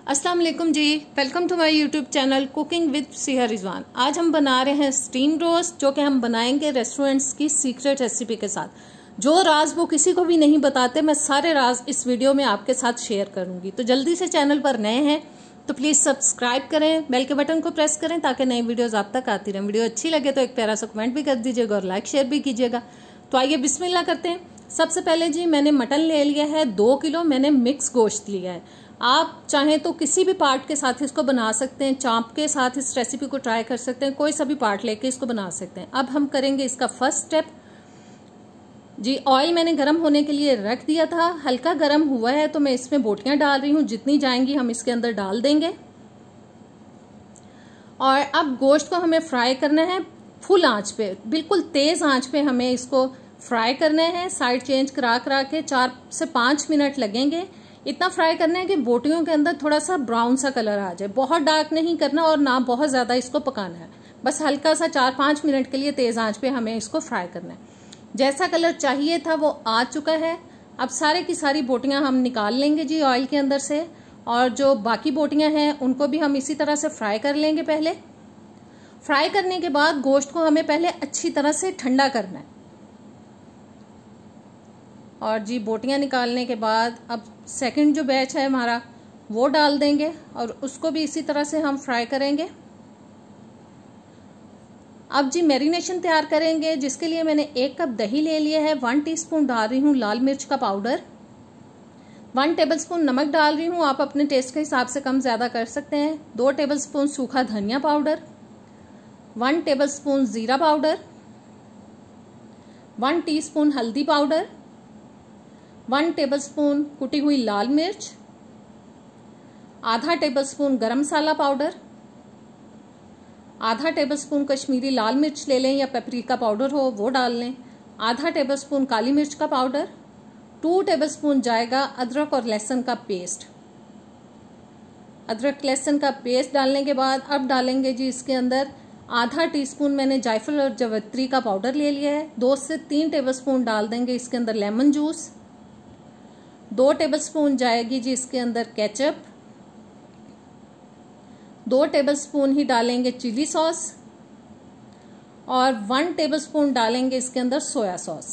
अस्सलाम वालेकुम ji, welcome to my YouTube channel cooking with Siha Rizwan. आज हम बना रहे हैं स्टीम रोस्ट, जो कि हम बनाएंगे रेस्टोरेंट्स की सीक्रेट रेसिपी के साथ। जो राज वो किसी को भी नहीं बताते, मैं सारे राज इस वीडियो में आपके साथ शेयर करूंगी। तो जल्दी से चैनल पर नए हैं तो प्लीज सब्सक्राइब करें, बेल के बटन को प्रेस करें ताकि नई वीडियोज आप तक आती रहें। वीडियो अच्छी लगे तो एक प्यारा सा कमेंट भी कर दीजिएगा और लाइक शेयर भी कीजिएगा। तो आइए बिस्मिल्लाह करते हैं। सबसे पहले जी मैंने मटन ले लिया है, 2 किलो मैंने मिक्स गोश्त लिया है। आप चाहें तो किसी भी पार्ट के साथ इसको बना सकते हैं, चांप के साथ इस रेसिपी को ट्राई कर सकते हैं, कोई सा भी पार्ट लेके इसको बना सकते हैं। अब हम करेंगे इसका फर्स्ट स्टेप जी। ऑयल मैंने गरम होने के लिए रख दिया था, हल्का गरम हुआ है तो मैं इसमें बोटियां डाल रही हूँ। जितनी जाएंगी हम इसके अंदर डाल देंगे। और अब गोश्त को हमें फ्राई करना है फुल आंच पे, बिल्कुल तेज आंच पे हमें इसको फ्राई करना है। साइड चेंज करा करा के 4 से 5 मिनट लगेंगे। इतना फ्राई करना है कि बोटियों के अंदर थोड़ा सा ब्राउन सा कलर आ जाए। बहुत डार्क नहीं करना और ना बहुत ज्यादा इसको पकाना है, बस हल्का सा 4-5 मिनट के लिए तेज आंच पे हमें इसको फ्राई करना है। जैसा कलर चाहिए था वो आ चुका है। अब सारे की सारी बोटियां हम निकाल लेंगे जी ऑयल के अंदर से, और जो बाकी बोटियां हैं उनको भी हम इसी तरह से फ्राई कर लेंगे। पहले फ्राई करने के बाद गोश्त को हमें पहले अच्छी तरह से ठंडा करना है। और जी बोटियां निकालने के बाद अब सेकंड जो बैच है हमारा वो डाल देंगे और उसको भी इसी तरह से हम फ्राई करेंगे। अब जी मैरिनेशन तैयार करेंगे, जिसके लिए मैंने 1 कप दही ले लिया है। 1 टीस्पून डाल रही हूँ लाल मिर्च का पाउडर, 1 टेबलस्पून नमक डाल रही हूँ। आप अपने टेस्ट के हिसाब से कम ज्यादा कर सकते हैं। 2 टेबलस्पून सूखा धनिया पाउडर, 1 टेबलस्पून जीरा पाउडर, 1 टीस्पून हल्दी पाउडर, 1 टेबलस्पून कुटी हुई लाल मिर्च, आधा टेबलस्पून गरम मसाला पाउडर, आधा टेबलस्पून कश्मीरी लाल मिर्च ले लें या पेपरिका पाउडर हो वो डाल लें, आधा टेबलस्पून काली मिर्च का पाउडर, 2 टेबलस्पून जाएगा अदरक और लहसुन का पेस्ट। अदरक लहसुन का पेस्ट डालने के बाद अब डालेंगे जी इसके अंदर आधा टीस्पून मैंने जायफल और जवित्री का पाउडर ले लिया है। 2 से 3 टेबलस्पून डाल देंगे इसके अंदर लेमन जूस। 2 टेबलस्पून जाएगी जी इसके अंदर केचप। 2 टेबलस्पून ही डालेंगे चिली सॉस और 1 टेबलस्पून डालेंगे इसके अंदर सोया सॉस।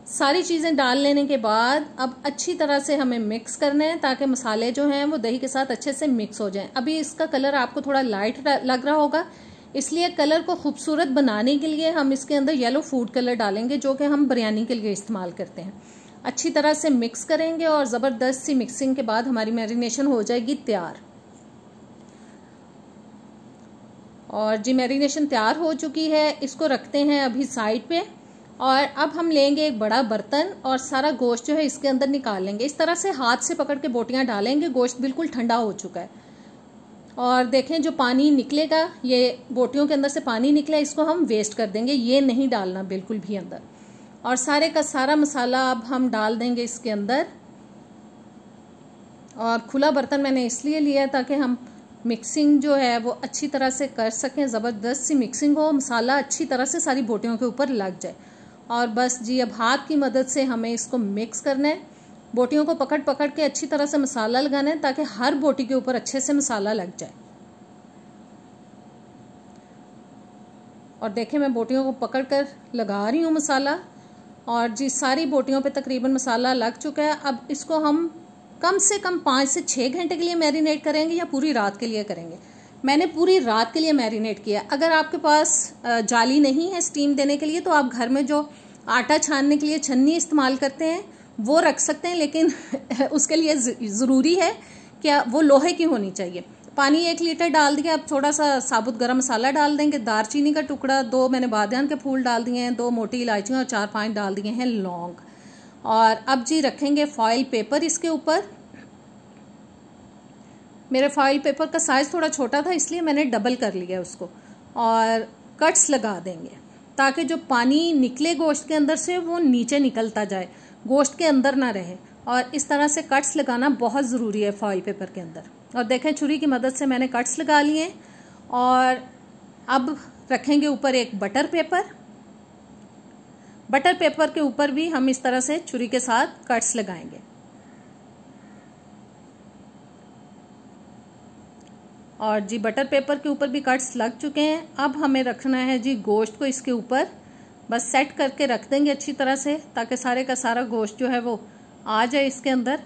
सारी चीजें डाल लेने के बाद अब अच्छी तरह से हमें मिक्स करना है ताकि मसाले जो हैं वो दही के साथ अच्छे से मिक्स हो जाएं। अभी इसका कलर आपको थोड़ा लाइट लग रहा होगा, इसलिए कलर को खूबसूरत बनाने के लिए हम इसके अंदर येलो फूड कलर डालेंगे, जो कि हम बिरयानी के लिए इस्तेमाल करते हैं। अच्छी तरह से मिक्स करेंगे और जबरदस्त सी मिक्सिंग के बाद हमारी मैरिनेशन हो जाएगी तैयार। और जी मैरिनेशन तैयार हो चुकी है, इसको रखते हैं अभी साइड पे। और अब हम लेंगे एक बड़ा बर्तन और सारा गोश्त जो है इसके अंदर निकाल लेंगे। इस तरह से हाथ से पकड़ के बोटियां डालेंगे। गोश्त बिल्कुल ठंडा हो चुका है और देखें जो पानी निकलेगा, ये बोटियों के अंदर से पानी निकला, इसको हम वेस्ट कर देंगे, ये नहीं डालना बिल्कुल भी अंदर। और सारे का सारा मसाला अब हम डाल देंगे इसके अंदर। और खुला बर्तन मैंने इसलिए लिया है ताकि हम मिक्सिंग जो है वो अच्छी तरह से कर सकें, ज़बरदस्त सी मिक्सिंग हो, मसाला अच्छी तरह से सारी बोटियों के ऊपर लग जाए। और बस जी अब हाथ की मदद से हमें इसको मिक्स करना है। बोटियों को पकड़ पकड़ के अच्छी तरह से मसाला लगाना है ताकि हर बोटी के ऊपर अच्छे से मसाला लग जाए। और देखें मैं बोटियों को पकड़ कर लगा रही हूँ मसाला, और जी सारी बोटियों पे तकरीबन मसाला लग चुका है। अब इसको हम कम से कम 5 से 6 घंटे के लिए मैरिनेट करेंगे या पूरी रात के लिए करेंगे। मैंने पूरी रात के लिए मैरिनेट किया। अगर आपके पास जाली नहीं है स्टीम देने के लिए तो आप घर में जो आटा छानने के लिए छन्नी इस्तेमाल करते हैं वो रख सकते हैं, लेकिन उसके लिए ज़रूरी है कि वो लोहे की होनी चाहिए। पानी 1 लीटर डाल दिया। अब थोड़ा सा साबुत गरम मसाला डाल देंगे, दालचीनी का टुकड़ा, 2 मैंने बादियान के फूल डाल दिए हैं, 2 मोटी इलायचियाँ और 4-5 डाल दिए हैं लौंग। और अब जी रखेंगे फॉइल पेपर इसके ऊपर। मेरे फॉइल पेपर का साइज थोड़ा छोटा था इसलिए मैंने डबल कर लिया उसको। और कट्स लगा देंगे ताकि जो पानी निकले गोश्त के अंदर से वो नीचे निकलता जाए, गोश्त के अंदर ना रहे। और इस तरह से कट्स लगाना बहुत ज़रूरी है फॉइल पेपर के अंदर। और देखें छुरी की मदद से मैंने कट्स लगा लिए। और अब रखेंगे ऊपर एक बटर पेपर। बटर पेपर के ऊपर भी हम इस तरह से छुरी के साथ कट्स लगाएंगे। और जी बटर पेपर के ऊपर भी कट्स लग चुके हैं। अब हमें रखना है जी गोश्त को इसके ऊपर, बस सेट करके रख देंगे अच्छी तरह से ताकि सारे का सारा गोश्त जो है वो आ जाए इसके अंदर।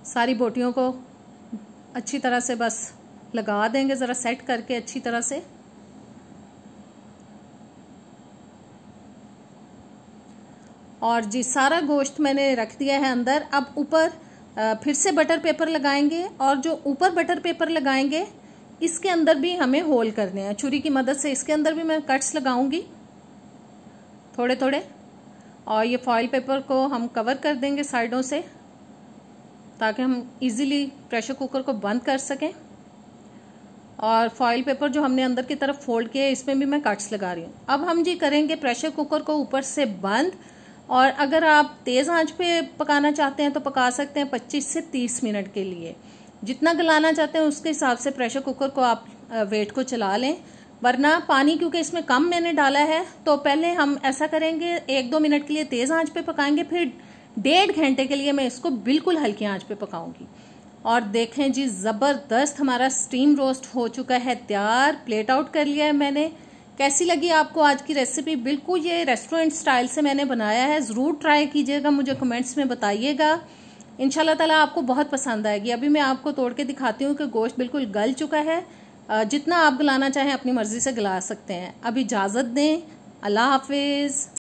सारी बोटियों को अच्छी तरह से बस लगा देंगे, ज़रा सेट करके अच्छी तरह से। और जी सारा गोश्त मैंने रख दिया है अंदर। अब ऊपर फिर से बटर पेपर लगाएंगे और जो ऊपर बटर पेपर लगाएंगे इसके अंदर भी हमें होल करने हैं। छुरी की मदद से इसके अंदर भी मैं कट्स लगाऊंगी थोड़े थोड़े। और ये फॉइल पेपर को हम कवर कर देंगे साइडों से ताकि हम इजीली प्रेशर कुकर को बंद कर सकें। और फॉइल पेपर जो हमने अंदर की तरफ फोल्ड किया है इसमें भी मैं कट्स लगा रही हूँ। अब हम जी करेंगे प्रेशर कुकर को ऊपर से बंद। और अगर आप तेज़ आंच पे पकाना चाहते हैं तो पका सकते हैं 25 से 30 मिनट के लिए। जितना गलाना चाहते हैं उसके हिसाब से प्रेशर कुकर को आप वेट को चला लें। वरना पानी क्योंकि इसमें कम मैंने डाला है तो पहले हम ऐसा करेंगे 1-2 मिनट के लिए तेज़ आंच पे पकाएंगे, फिर 1.5 घंटे के लिए मैं इसको बिल्कुल हल्की आंच पे पकाऊंगी। और देखें जी ज़बरदस्त हमारा स्टीम रोस्ट हो चुका है तैयार। प्लेट आउट कर लिया है मैंने। कैसी लगी आपको आज की रेसिपी? बिल्कुल ये रेस्टोरेंट स्टाइल से मैंने बनाया है। ज़रूर ट्राई कीजिएगा, मुझे कमेंट्स में बताइएगा। इंशाल्लाह ताला आपको बहुत पसंद आएगी। अभी मैं आपको तोड़ के दिखाती हूँ कि गोश्त बिल्कुल गल चुका है। जितना आप गलाना चाहें अपनी मर्जी से गला सकते हैं। अब इजाज़त दें। अल्लाह हाफिज़।